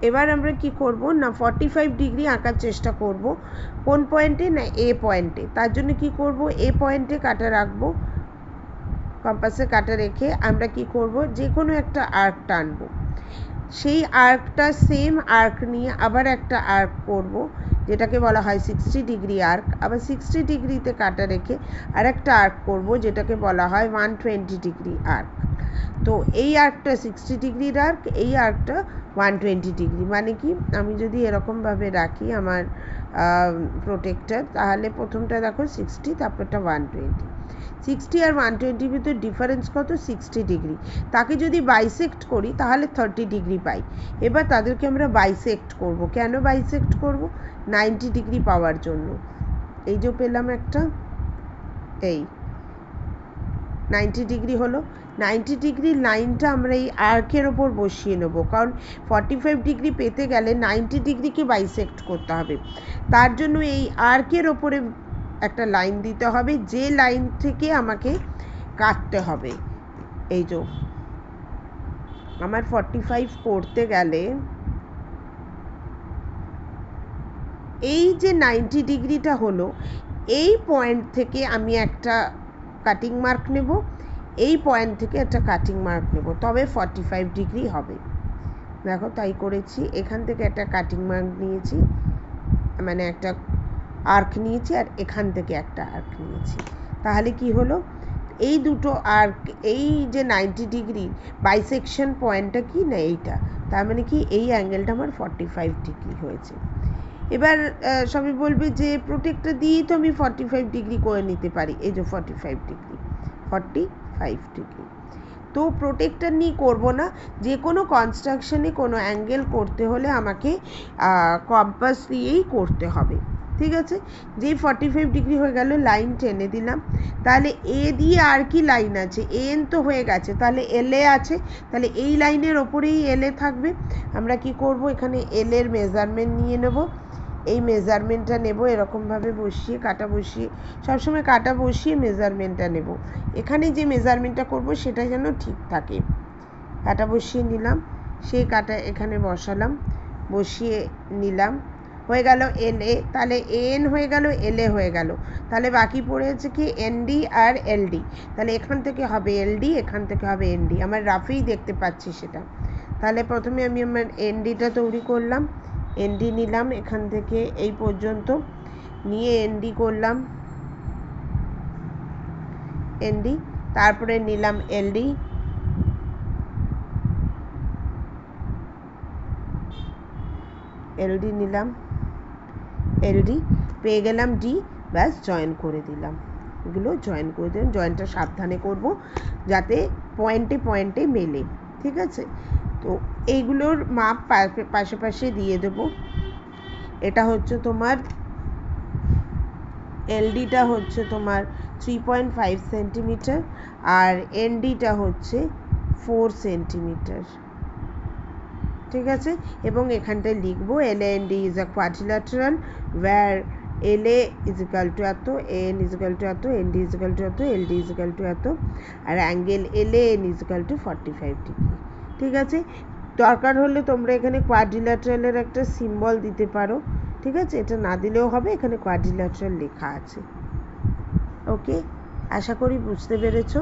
এবার আমরা কি করব না 45 ডিগ্রি আঁকার চেষ্টা করব। কোন পয়েন্টে না এ পয়েন্টে। তার জন্য কি করব এ পয়েন্টে কাটা রাখবো, কম্পাসে কাটা রেখে আমরা কি করব যে কোনো একটা আর্ক টানবো। সেই আর্কটা সেম আর্ক নিয়ে আবার একটা আর্ক করব, যেটাকে বলা হয় 60 ডিগ্রি আর্ক। আবার 60 ডিগ্রিতে কাটা রেখে আর একটা আর্ক করব, যেটাকে বলা হয় 120 ডিগ্রি আর্ক। তো এই আর্কটা 60 ডিগ্রির আর্ক, এই আর্কটা 120 ডিগ্রি। মানে কি আমি যদি এরকমভাবে রাখি আমার প্রোটেক্টর, তাহলে প্রথমটা দেখো 60, তারপরটা 120। 60 আর 120 ভিতর ডিফারেন্স কত? 60 ডিগ্রি। তাকে যদি বাইসেক্ট করি তাহলে 30 ডিগ্রি পাই। এবার তাদেরকে আমরা বাইসেক্ট করব। কেন বাইসেক্ট করব? 90 ডিগ্রি পাওয়ার জন্য। এই যে পেলাম একটা, এই 90 ডিগ্রি হলো। 90 ডিগ্রি লাইনটা আমরা এই আর্কের ওপর বসিয়ে নেব, কারণ 45 ডিগ্রি পেতে গেলে 90 ডিগ্রিকে বাইসেক্ট করতে হবে। তার জন্য এই আর্কের ওপরে একটা লাইন দিতে হবে, যে লাইন থেকে আমাকে কাটতে হবে। এই যে আমার 45 করতে গেলে এই যে 90 ডিগ্রিটা হলো, এই পয়েন্ট থেকে আমি একটা কাটিং মার্ক নেব, এই পয়েন্ট থেকে একটা কাটিং মার্ক নেব, তবে 45 ডিগ্রি হবে। দেখো তাই করেছি। এখান থেকে একটা কাটিং মার্ক নিয়েছি, মানে একটা আর্ক নিয়েছি, আর এখান থেকে একটা আর্ক নিয়েছি। তাহলে কি হলো, এই দুটো আর্ক, এই যে 90 ডিগ্রি বাইসেকশন পয়েন্টটা কি না এইটা, তার মানে কি এই অ্যাঙ্গেলটা আমার 45 ডিগ্রি হয়েছে। এবার সবাই বলবে যে প্রোটেক্টর দিয়েই তো আমি 45 ডিগ্রি করে নিতে পারি। এই যে 45 ডিগ্রি, 45 ডিগ্রি। তো প্রোটেক্টর নিয়ে করবো না, যে কোনো কনস্ট্রাকশনে কোনো অ্যাঙ্গেল করতে হলে আমাকে কম্পাস দিয়েই করতে হবে। ঠিক আছে, যেই 45 ডিগ্রি হয়ে গেল, লাইন টেনে দিলাম। তাহলে এ দিয়ে আর কি লাইন আছে? এন তো হয়ে গেছে, তাহলে এলএ আছে, তাহলে এই লাইনের ওপরেই এলএ থাকবে। আমরা কি করব, এখানে এলের মেজারমেন্ট নিয়ে নেব। এই মেজারমেন্টটা নেব, এরকমভাবে বসিয়ে কাটা বসিয়ে, সবসময় কাটা বসিয়ে মেজারমেন্টটা নেব। এখানে যে মেজারমেন্টটা করব সেটা যেন ঠিক থাকে। কাটা বসিয়ে নিলাম, সেই কাটা এখানে বসালাম, বসিয়ে নিলাম। হয়ে গেল এলএ, তাহলে এন হয়ে গেল, এলএ হয়ে গেল। তাহলে বাকি পড়ে আছে কি এনডি আর এলডি। তাহলে এখান থেকে হবে এলডি, এখান থেকে হবে এনডি। আমার রাফেই দেখতে পাচ্ছি সেটা। তাহলে প্রথমে আমি আমার এনডিটা তৈরি করলাম। এনডি নিলাম এখান থেকে এই পর্যন্ত, নিয়ে এনডি করলাম, এনডি। তারপরে নিলাম এলডি, এলডি নিলাম, এলডি পেয়ে গেলাম ডি, ব্যাস জয়েন করে দিলাম। এগুলো জয়েন করে দিলাম। জয়েনটা সাবধানে করব যাতে পয়েন্টে পয়েন্টে মেলে। ঠিক আছে, তো এইগুলোর মাপ পাশে পাশে দিয়ে দেব। এটা হচ্ছে তোমার এলডিটা হচ্ছে তোমার 3.5 সেন্টিমিটার, আর এনডিটা হচ্ছে 4 সেন্টিমিটার। ঠিক আছে, এবং এখানটায় লিখবো LAND is a quadrilateral where LA is equal to এত, AN is equal to এত, ND is equal to এত, LD is equal to এত, আর angle LAN is equal to 45 degree. ঠিক আছে, দরকার হলে তোমরা এখানে কোয়াড্রিল্যাটারালের একটা সিম্বল দিতে পারো। ঠিক আছে, এটা না দিলেও হবে, এখানে কোয়াড্রিল্যাটারাল লেখা আছে। ওকে, আশা করি বুঝতে পেরেছো।